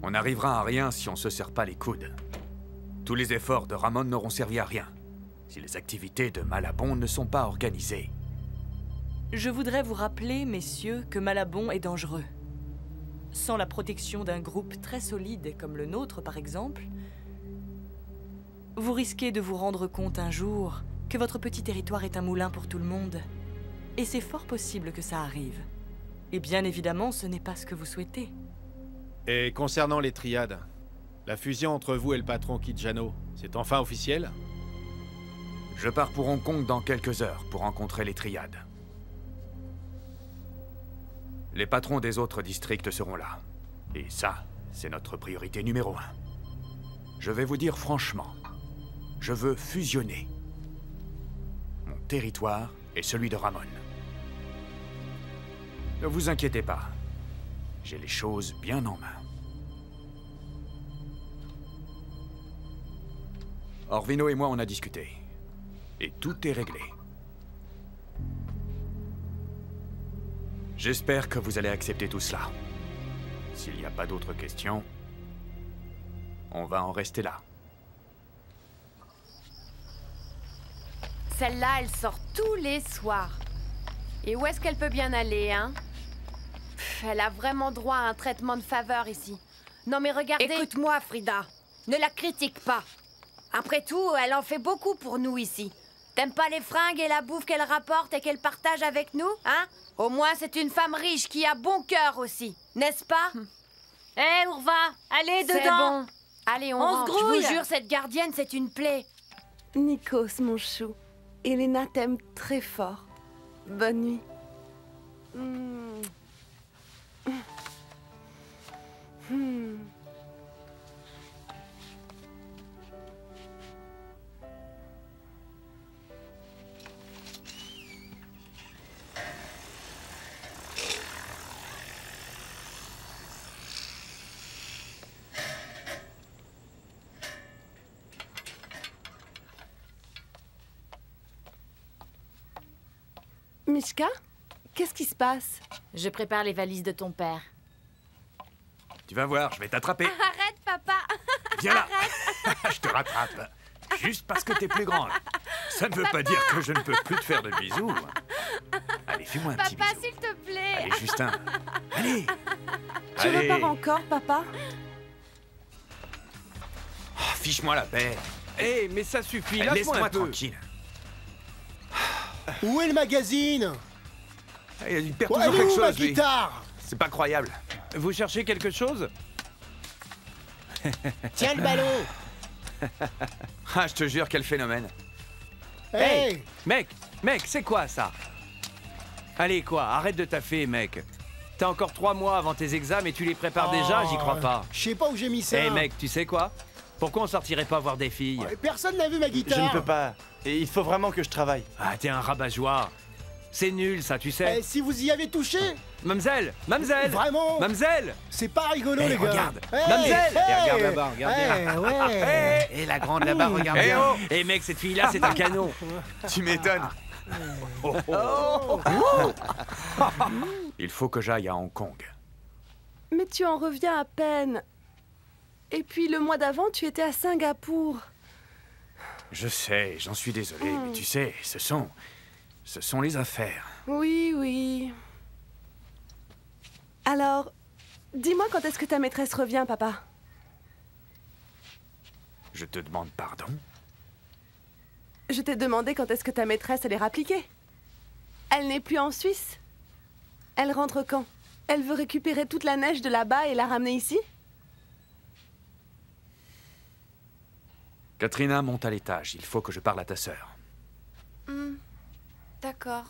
On n'arrivera à rien si on se serre pas les coudes. Tous les efforts de Ramon n'auront servi à rien, si les activités de Malabon ne sont pas organisées. Je voudrais vous rappeler, messieurs, que Malabon est dangereux. Sans la protection d'un groupe très solide comme le nôtre, par exemple, vous risquez de vous rendre compte un jour que votre petit territoire est un moulin pour tout le monde. Et c'est fort possible que ça arrive. Et bien évidemment, ce n'est pas ce que vous souhaitez. Et concernant les triades, la fusion entre vous et le patron Kijano, c'est enfin officiel? Je pars pour Hong Kong dans quelques heures pour rencontrer les triades. Les patrons des autres districts seront là. Et ça, c'est notre priorité numéro 1. Je vais vous dire franchement, je veux fusionner mon territoire et celui de Ramon. Ne vous inquiétez pas, j'ai les choses bien en main. Orvino et moi, on a discuté. Et tout est réglé. J'espère que vous allez accepter tout cela. S'il n'y a pas d'autres questions, on va en rester là. Celle-là, elle sort tous les soirs. Et où est-ce qu'elle peut bien aller, hein? Elle a vraiment droit à un traitement de faveur ici. Non mais regardez... Écoute-moi, Frida. Ne la critique pas. Après tout, elle en fait beaucoup pour nous ici. T'aimes pas les fringues et la bouffe qu'elle rapporte et qu'elle partage avec nous, hein? Au moins, c'est une femme riche qui a bon cœur aussi, n'est-ce pas? Hé, Urva, allez C'est dedans. bon. Allez, on On se rentre. Je grouille. vous jure, cette gardienne, c'est une plaie. Nikos, mon chou. Elena t'aime très fort. Bonne nuit. Mishka, qu'est-ce qui se passe? Je prépare les valises de ton père. Tu vas voir, je vais t'attraper. Arrête, papa. Viens là. Je te rattrape. Juste parce que t'es plus grande. Ça ne veut pas dire que je ne peux plus te faire de bisous. Allez, fais-moi un petit Papa, bisou. s'il te plaît. Allez, Justin. Allez. Tu Allez. repars encore, papa? Oh, fiche-moi la paix. Hé, mais ça suffit, Eh, lâche-moi un laisse-moi peu. tranquille. Où est le magazine? Eh, il perd Ouais, toujours elle est quelque où, ma chose, lui. guitare? C'est pas croyable. Vous cherchez quelque chose? Tiens le ballon. Ah, je te jure, quel phénomène. Hey, Mec, c'est quoi ça? Allez, quoi, arrête de taffer, mec. T'as encore 3 mois avant tes examens et tu les prépares déjà, j'y crois pas. Je sais pas où j'ai mis ça. Hé, mec, tu sais quoi? Pourquoi on sortirait pas voir des filles? Ouais, personne n'a vu ma guitare. Je ne peux pas. Et il faut vraiment que je travaille. Ah, t'es un rabat-joie. C'est nul, ça, tu sais. Eh, si vous y avez touché, Mamzelle! vraiment, Mamzelle! c'est pas rigolo, Eh, les gars. regarde, Hey, Mamzelle. hey, Regarde là-bas, regarde. ouais. Et la grande là-bas, regarde Eh bien. oh. Eh mec, cette fille-là, c'est un canon. Tu m'étonnes. Il faut que j'aille à Hong Kong. Mais tu en reviens à peine. Et puis le mois d'avant, tu étais à Singapour. Je sais, j'en suis désolé, mais tu sais, ce sont les affaires. Oui, oui. Alors, dis-moi quand est-ce que ta maîtresse revient, papa? Je te demande pardon. Je t'ai demandé quand est-ce que ta maîtresse allait rappliquer. Elle n'est plus en Suisse. Elle rentre quand? Elle veut récupérer toute la neige de là-bas et la ramener ici? Katrina, monte à l'étage. Il faut que je parle à ta sœur. D'accord.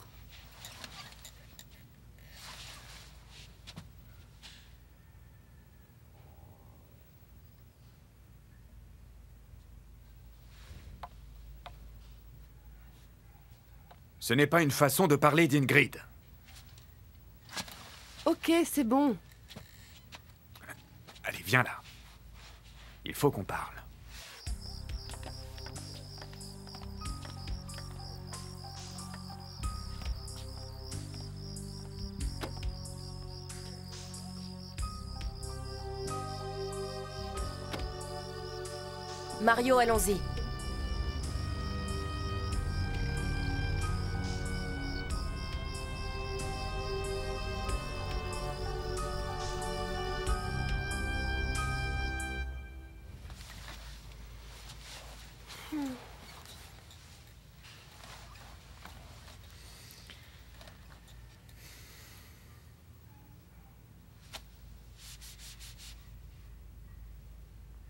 Ce n'est pas une façon de parler d'Ingrid. Ok, c'est bon. Allez, viens là. Il faut qu'on parle. Mario, allons-y.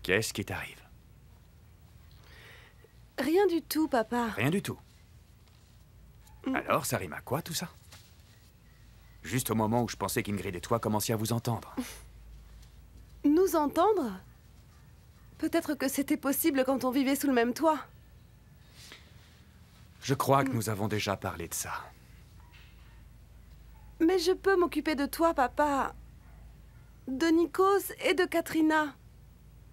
Qu'est-ce qui t'arrive? Rien du tout, papa. Rien du tout. Alors, ça rime à quoi, tout ça? Juste au moment où je pensais qu'Ingrid et toi commenciez à vous entendre. Nous entendre? Peut-être que c'était possible quand on vivait sous le même toit. Je crois que nous avons déjà parlé de ça. Mais je peux m'occuper de toi, papa. De Nikos et de Katrina.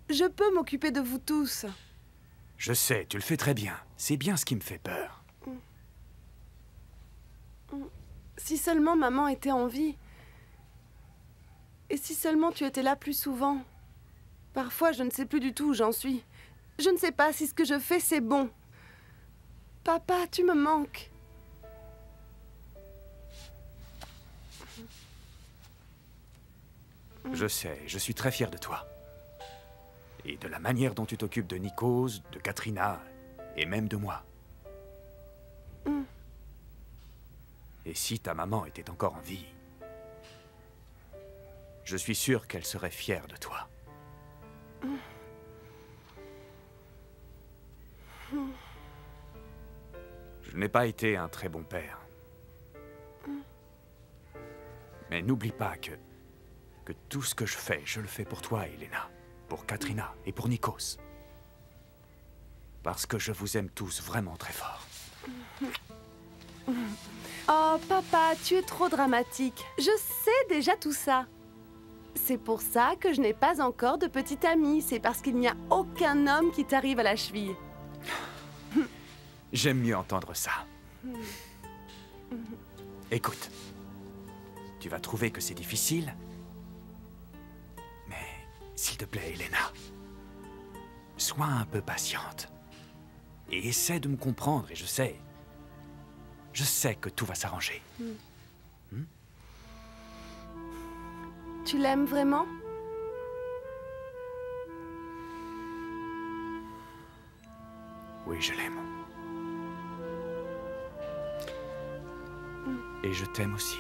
Je peux m'occuper de vous tous. Je sais, tu le fais très bien. C'est bien ce qui me fait peur. Si seulement maman était en vie. Et si seulement tu étais là plus souvent. Parfois, je ne sais plus du tout où j'en suis. Je ne sais pas si ce que je fais, c'est bon. Papa, tu me manques. Je sais, je suis très fier de toi. Et de la manière dont tu t'occupes de Nikos, de Katrina, et même de moi. Et si ta maman était encore en vie, je suis sûr qu'elle serait fière de toi. Je n'ai pas été un très bon père. Mais n'oublie pas que tout ce que je fais, je le fais pour toi, Elena. Pour Katrina et pour Nikos. Parce que je vous aime tous vraiment très fort. Oh, papa, tu es trop dramatique. Je sais déjà tout ça. C'est pour ça que je n'ai pas encore de petite amie. C'est parce qu'il n'y a aucun homme qui t'arrive à la cheville. J'aime mieux entendre ça. Écoute, tu vas trouver que c'est difficile, mais s'il te plaît, Elena, sois un peu patiente et essaie de me comprendre. Et je sais que tout va s'arranger. Tu l'aimes vraiment? Oui, je l'aime. Et je t'aime aussi.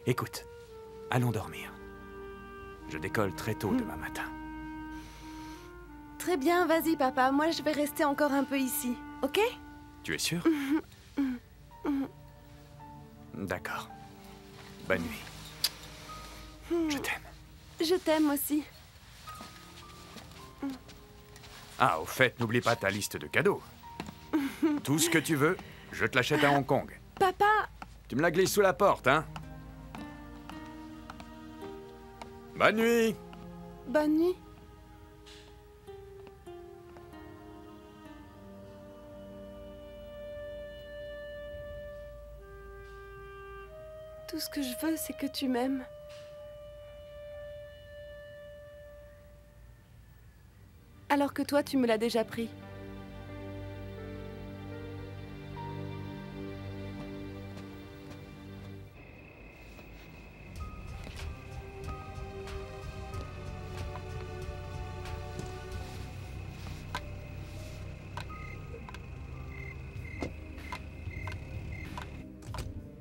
Écoute, allons dormir. Je décolle très tôt demain matin. Très bien, vas-y, papa. Moi, je vais rester encore un peu ici, ok? Tu es sûr? D'accord. Bonne nuit. Je t'aime. Je t'aime aussi. Ah, au fait, n'oublie pas ta liste de cadeaux. Tout ce que tu veux, je te l'achète à Hong Kong. Papa! Tu me la glisses sous la porte, hein? Bonne nuit! Bonne nuit. Tout ce que je veux, c'est que tu m'aimes. Alors que toi, tu me l'as déjà pris.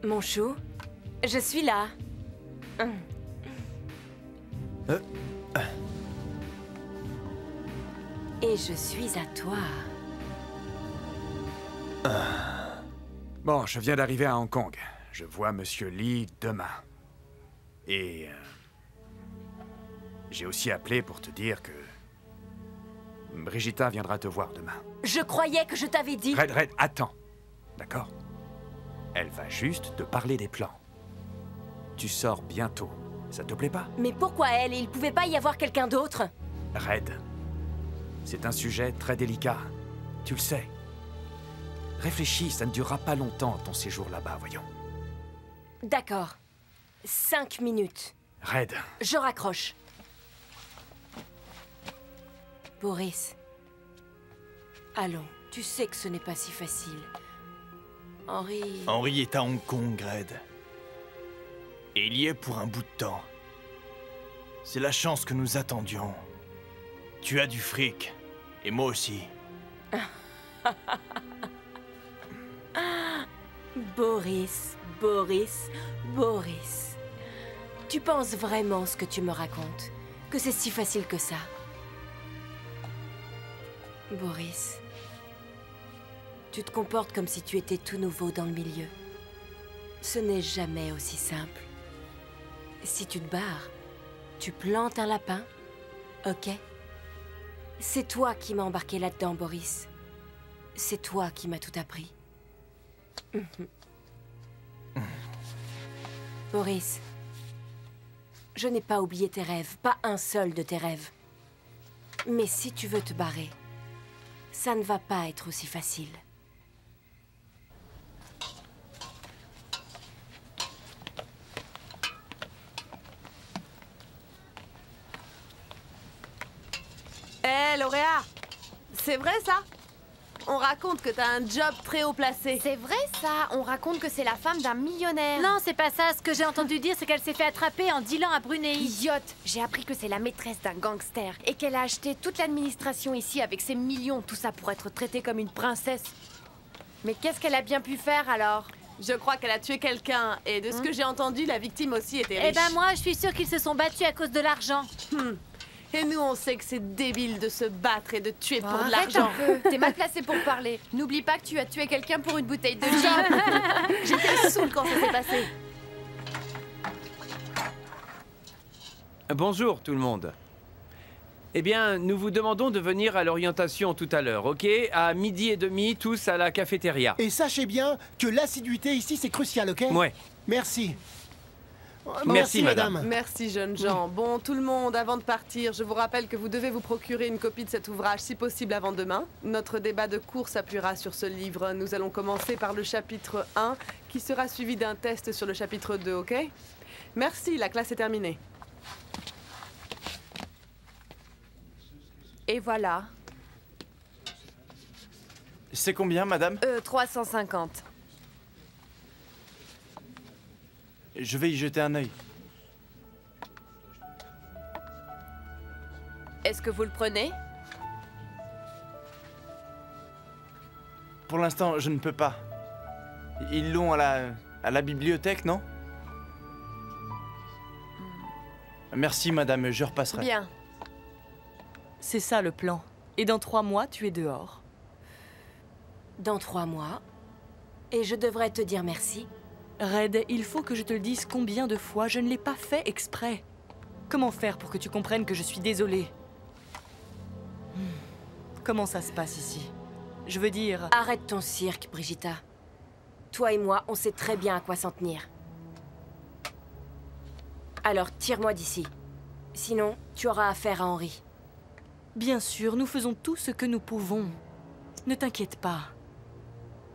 Mon chou, je suis là. Et je suis à toi. Bon, je viens d'arriver à Hong Kong. Je vois Monsieur Lee demain. Et... j'ai aussi appelé pour te dire que... Brigitta viendra te voir demain. Je croyais que je t'avais dit... Red, attends. D'accord? Elle va juste te parler des plans. Tu sors bientôt. Ça te plaît pas? Mais pourquoi elle? Il pouvait pas y avoir quelqu'un d'autre? Red, c'est un sujet très délicat. Tu le sais. Réfléchis, ça ne durera pas longtemps ton séjour là-bas, voyons. D'accord. 5 minutes. Red, Je raccroche. Boris. Allons, tu sais que ce n'est pas si facile. Henri... Henri est à Hong Kong, Red. Et il y est pour un bout de temps. C'est la chance que nous attendions. Tu as du fric. Et moi aussi. Boris, Boris, Boris. Tu penses vraiment ce que tu me racontes? Que c'est si facile que ça? Boris, tu te comportes comme si tu étais tout nouveau dans le milieu. Ce n'est jamais aussi simple. Si tu te barres, tu plantes un lapin, ok? C'est toi qui m'as embarqué là-dedans, Boris. C'est toi qui m'as tout appris. Boris, je n'ai pas oublié tes rêves, pas un seul de tes rêves. Mais si tu veux te barrer, ça ne va pas être aussi facile. Hé, Lauréat! C'est vrai, ça? On raconte que t'as un job très haut placé. C'est vrai ça, on raconte que c'est la femme d'un millionnaire. Non, c'est pas ça. Ce que j'ai entendu dire, c'est qu'elle s'est fait attraper en dealant à Brunei. Idiote, j'ai appris que c'est la maîtresse d'un gangster et qu'elle a acheté toute l'administration ici avec ses millions, tout ça pour être traitée comme une princesse. Mais qu'est-ce qu'elle a bien pu faire alors? Je crois qu'elle a tué quelqu'un, et de ce que j'ai entendu, la victime aussi était riche. Eh ben moi, je suis sûre qu'ils se sont battus à cause de l'argent. Et nous, on sait que c'est débile de se battre et de tuer pour de Arrête l'argent. un peu, t'es mal placé pour parler. N'oublie pas que tu as tué quelqu'un pour une bouteille de gin. J'étais saoule quand ça s'est passé. Bonjour tout le monde. Eh bien, nous vous demandons de venir à l'orientation tout à l'heure, ok? À 12h30, tous à la cafétéria. Et sachez bien que l'assiduité ici, c'est crucial, ok? Ouais. Merci. Merci, madame. Merci, jeunes gens. Bon, tout le monde, avant de partir, je vous rappelle que vous devez vous procurer une copie de cet ouvrage, si possible avant demain. Notre débat de cours s'appuiera sur ce livre. Nous allons commencer par le chapitre 1, qui sera suivi d'un test sur le chapitre 2, ok? Merci, la classe est terminée. Et voilà, C'est combien, madame? 350. Je vais y jeter un œil. Est-ce que vous le prenez? Pour l'instant, je ne peux pas. Ils l'ont à la bibliothèque, non? Merci, madame, je repasserai. Bien. C'est ça le plan. Et dans 3 mois, tu es dehors. Dans 3 mois, et je devrais te dire merci. Red, il faut que je te le dise combien de fois je ne l'ai pas fait exprès. Comment faire pour que tu comprennes que je suis désolée? Comment ça se passe ici? Je veux dire... Arrête ton cirque, Brigitta. Toi et moi, on sait très bien à quoi s'en tenir. Alors, tire-moi d'ici. Sinon, tu auras affaire à Henri. Bien sûr, nous faisons tout ce que nous pouvons. Ne t'inquiète pas.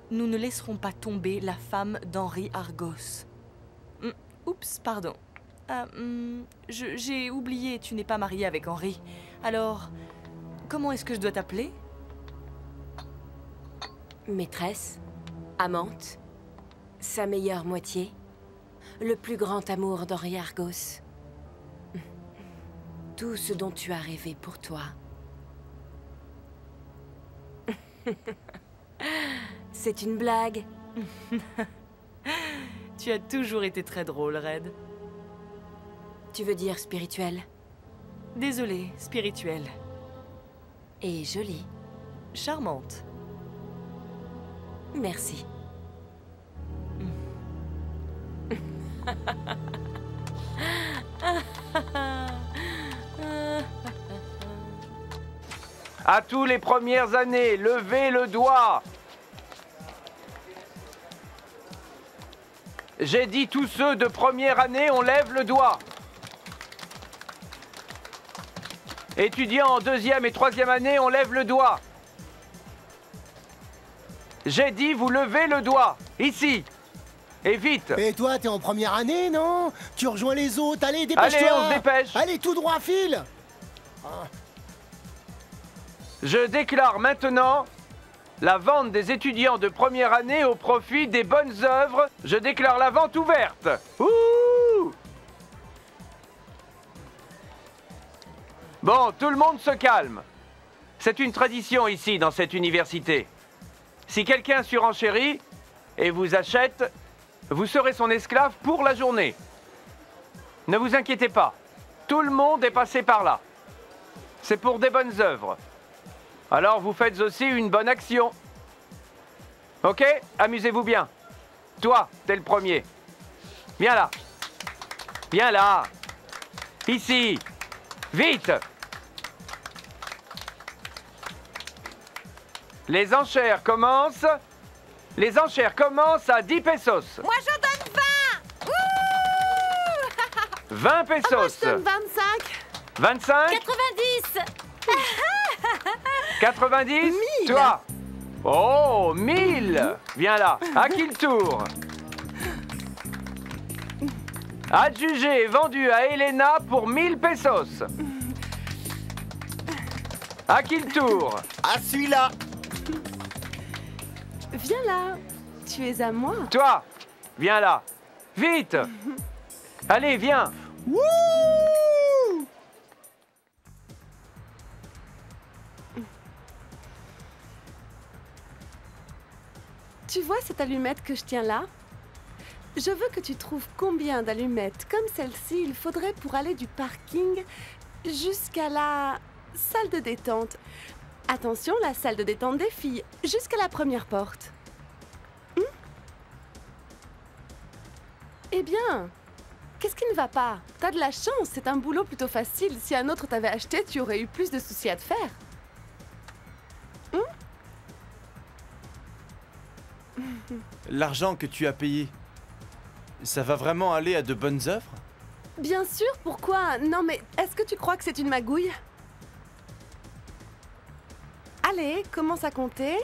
Nous ne laisserons pas tomber la femme d'Henri Argos. Oups, pardon. J'ai oublié, tu n'es pas mariée avec Henri. Alors, comment est-ce que je dois t'appeler? Maîtresse, amante, sa meilleure moitié, le plus grand amour d'Henri Argos. Tout ce dont tu as rêvé pour toi. C'est une blague. Tu as toujours été très drôle, Red. Tu veux dire spirituel? Désolée, spirituelle. Et jolie. Charmante. Merci. À tous les premières années, levez le doigt. J'ai dit tous ceux de première année, on lève le doigt. Étudiants en 2e et 3e année, on lève le doigt. J'ai dit vous levez le doigt, ici. Et vite! Et toi, t'es en première année, non? Tu rejoins les autres, allez, dépêche-toi! Allez, on se dépêche! Allez, tout droit, file! Je déclare maintenant la vente des étudiants de première année au profit des bonnes œuvres. Je déclare la vente ouverte. Ouh! Bon, tout le monde se calme. C'est une tradition ici, dans cette université. Si quelqu'un surenchérit et vous achète, vous serez son esclave pour la journée. Ne vous inquiétez pas. Tout le monde est passé par là. C'est pour des bonnes œuvres. Alors vous faites aussi une bonne action. Ok? Amusez-vous bien. Toi, t'es le premier. Viens là. Viens là. Ici. Vite. Les enchères commencent. Les enchères commencent à 10 pesos. Moi, j'en donne 20. 20 pesos. Moi, je donne 25. 25. 90. 90. 1000. Toi. Oh, 1000. Viens là. À qui le tour? Adjugé et vendu à Elena pour 1000 pesos. À qui le tour? À celui-là! Viens là. Tu es à moi. Toi. Viens là. Vite. Allez, viens. Wouh! Tu vois cette allumette que je tiens là? Je veux que tu trouves combien d'allumettes comme celle-ci il faudrait pour aller du parking jusqu'à la salle de détente. Attention, la salle de détente des filles, jusqu'à la première porte. Eh bien, qu'est-ce qui ne va pas? T'as de la chance, c'est un boulot plutôt facile. Si un autre t'avait acheté, tu aurais eu plus de soucis à te faire. L'argent que tu as payé, ça va vraiment aller à de bonnes œuvres? Bien sûr, pourquoi? Non mais, est-ce que tu crois que c'est une magouille? Allez, commence à compter.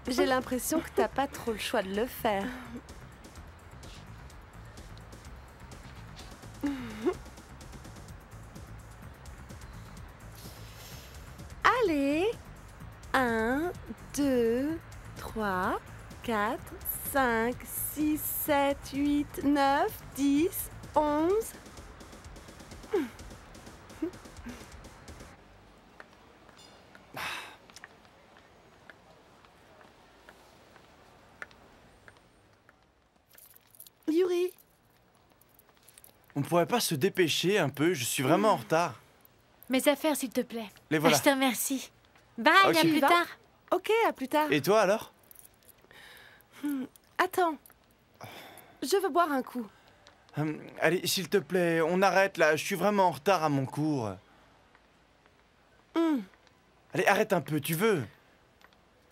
J'ai l'impression que t'as pas trop le choix de le faire. Allez, 1, 2, 3, 4, 5, 6, 7, 8, 9, 10, 11... Yuri, On pourrait pas se dépêcher un peu? Je suis vraiment en retard. Mes affaires, s'il te plaît. Les voilà. Je te remercie. Bye, Ok. à plus Va. tard. ok, à plus tard. Et toi alors? Attends, je veux boire un coup. Allez, s'il te plaît, on arrête là. Je suis vraiment en retard à mon cours. Allez, arrête un peu, tu veux?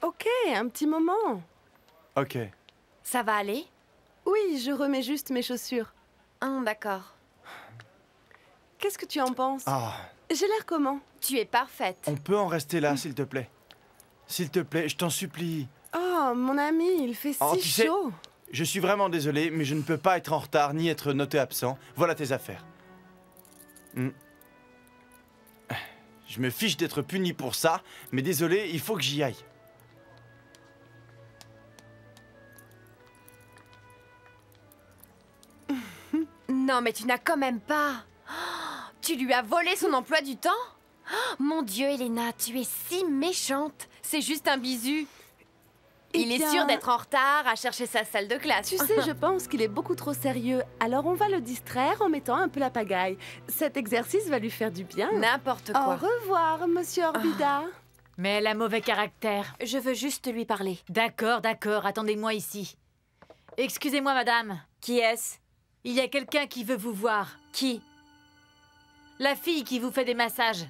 Ok, un petit moment. Ok. Ça va aller? Oui, je remets juste mes chaussures. D'accord. Qu'est-ce que tu en penses? Ah, J'ai l'air comment? Tu es parfaite. on peut en rester là, s'il te plaît. S'il te plaît, je t'en supplie. Oh, mon ami, il fait Oh, si tu sais- chaud. Je suis vraiment désolé, mais je ne peux pas être en retard ni être noté absent. Voilà tes affaires. Je me fiche d'être puni pour ça, mais désolé, il faut que j'y aille. Non, mais tu n'as quand même pas. Tu lui as volé son emploi du temps? Mon Dieu, Elena, tu es si méchante. C'est juste un bisu. Il est bien, sûr d'être en retard à chercher sa salle de classe. Tu sais, je pense qu'il est beaucoup trop sérieux. Alors on va le distraire en mettant un peu la pagaille. Cet exercice va lui faire du bien. N'importe Au quoi. revoir, monsieur Orbida. Mais elle a mauvais caractère. Je veux juste lui parler. D'accord, d'accord, attendez-moi ici. Excusez-moi, madame. Qui est-ce? Il y a quelqu'un qui veut vous voir. Qui? La fille qui vous fait des massages.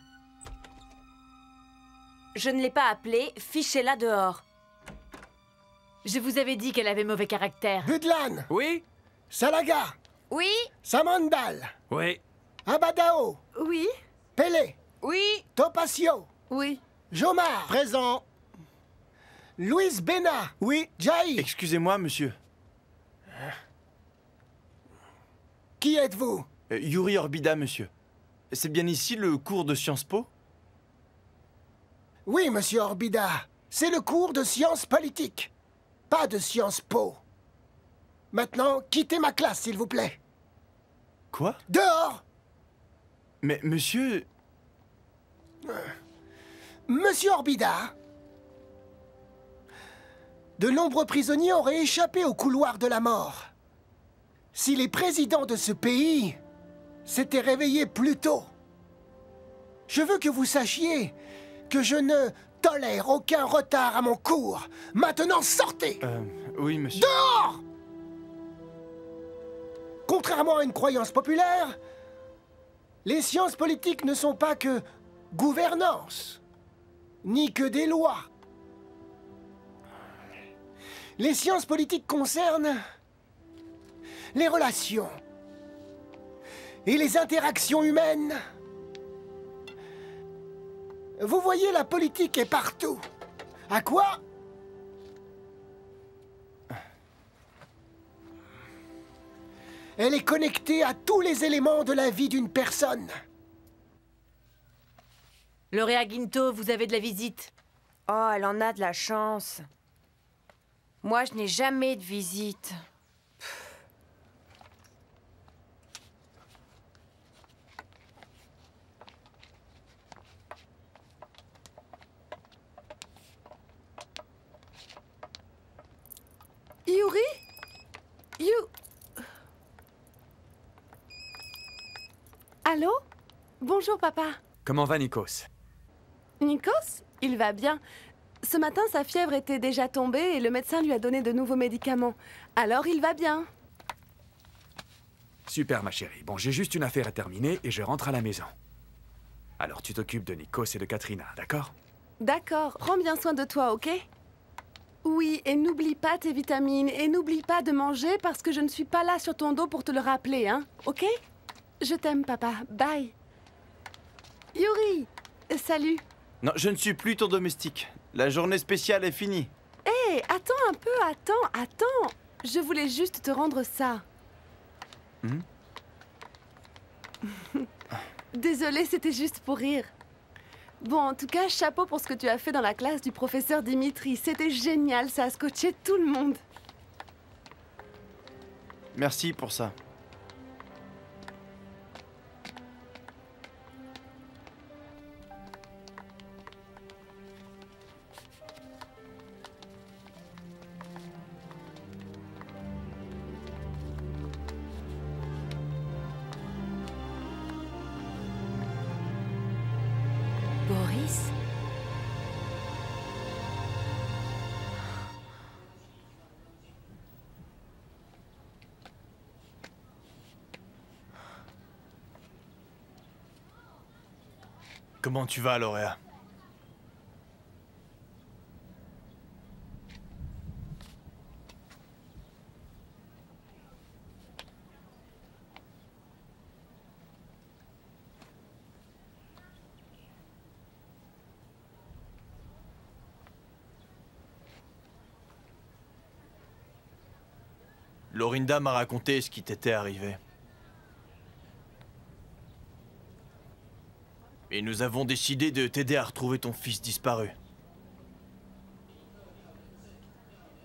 Je ne l'ai pas appelée, fichez-la dehors. Je vous avais dit qu'elle avait mauvais caractère. Budlan! Oui? Salaga! Oui, Samandal! Oui. Abadao! Oui, Pelé! oui. Topacio! oui. Jomar! Présent! Luis Bena. Oui. Jai. Excusez-moi, monsieur. Qui êtes-vous? Yuri Orbida, monsieur. C'est bien ici le cours de Sciences Po? Oui, monsieur Orbida. C'est le cours de sciences politiques. Pas de Sciences Po. Maintenant, quittez ma classe, s'il vous plaît. Quoi? Dehors! Mais monsieur... Monsieur Orbida, de nombreux prisonniers auraient échappé au couloir de la mort. Si les présidents de ce pays s'étaient réveillés plus tôt. Je veux que vous sachiez que je ne tolère aucun retard à mon cours. Maintenant, sortez! Oui, monsieur. Dehors! Contrairement à une croyance populaire, les sciences politiques ne sont pas que gouvernance, ni que des lois. Les sciences politiques concernent les relations et les interactions humaines. Vous voyez, la politique est partout. À quoi? Elle est connectée à tous les éléments de la vie d'une personne. Lauréat Ginto, vous avez de la visite. Oh, elle en a de la chance. Moi, je n'ai jamais de visite. Yuri? Allô? Bonjour, papa. Comment va Nikos? Nikos? Il va bien. Ce matin, sa fièvre était déjà tombée et le médecin lui a donné de nouveaux médicaments. Alors, il va bien. Super, ma chérie. Bon, j'ai juste une affaire à terminer et je rentre à la maison. Alors, tu t'occupes de Nikos et de Katrina, d'accord? D'accord. Prends bien soin de toi, ok? Oui, et n'oublie pas tes vitamines. Et n'oublie pas de manger parce que je ne suis pas là sur ton dos pour te le rappeler, hein? Ok? Je t'aime, papa. Bye. Yuri! Salut. Non, je ne suis plus ton domestique. La journée spéciale est finie. Hé, attends un peu, attends. Je voulais juste te rendre ça. Désolée, c'était juste pour rire. Bon, en tout cas, chapeau pour ce que tu as fait dans la classe du professeur Dimitri. C'était génial, ça a scotché tout le monde. Merci pour ça. Boris? Comment tu vas, Lauréat? Lorinda m'a raconté ce qui t'était arrivé. Et nous avons décidé de t'aider à retrouver ton fils disparu.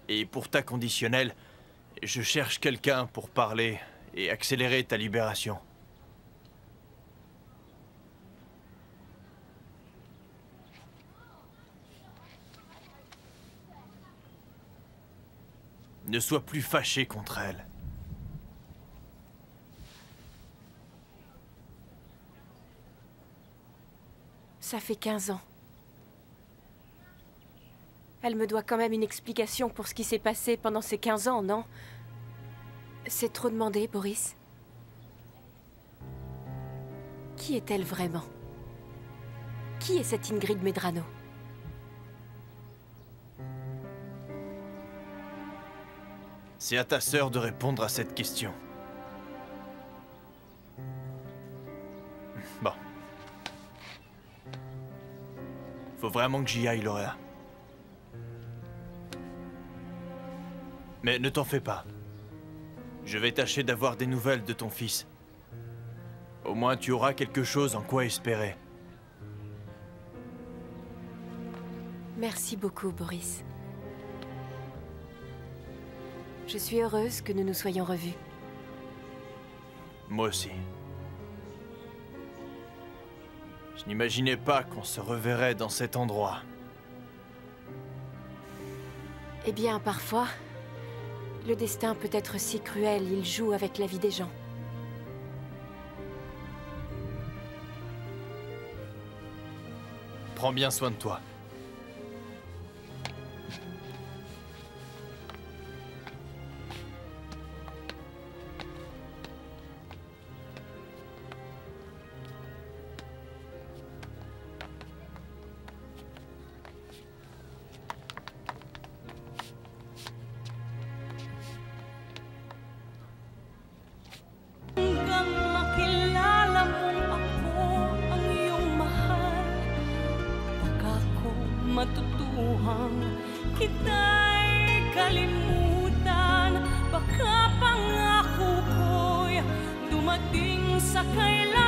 Et pour ta conditionnelle, je cherche quelqu'un pour parler et accélérer ta libération. Ne sois plus fâché contre elle. Ça fait 15 ans. Elle me doit quand même une explication pour ce qui s'est passé pendant ces 15 ans, non? C'est trop demandé, Boris. Qui est-elle vraiment? Qui est cette Ingrid Medrano? C'est à ta sœur de répondre à cette question. Bon. Faut vraiment que j'y aille, Lauréat. Mais ne t'en fais pas. Je vais tâcher d'avoir des nouvelles de ton fils. Au moins tu auras quelque chose en quoi espérer. Merci beaucoup, Boris. Je suis heureuse que nous nous soyons revus. Moi aussi. Je n'imaginais pas qu'on se reverrait dans cet endroit. Eh bien, parfois, le destin peut être si cruel, il joue avec la vie des gens. Prends bien soin de toi. Hanggang makilala mong ako ang iyong mahal, baka ko matutuhang kita'y kalimutan, baka pangako ko'y dumating sa kailangan.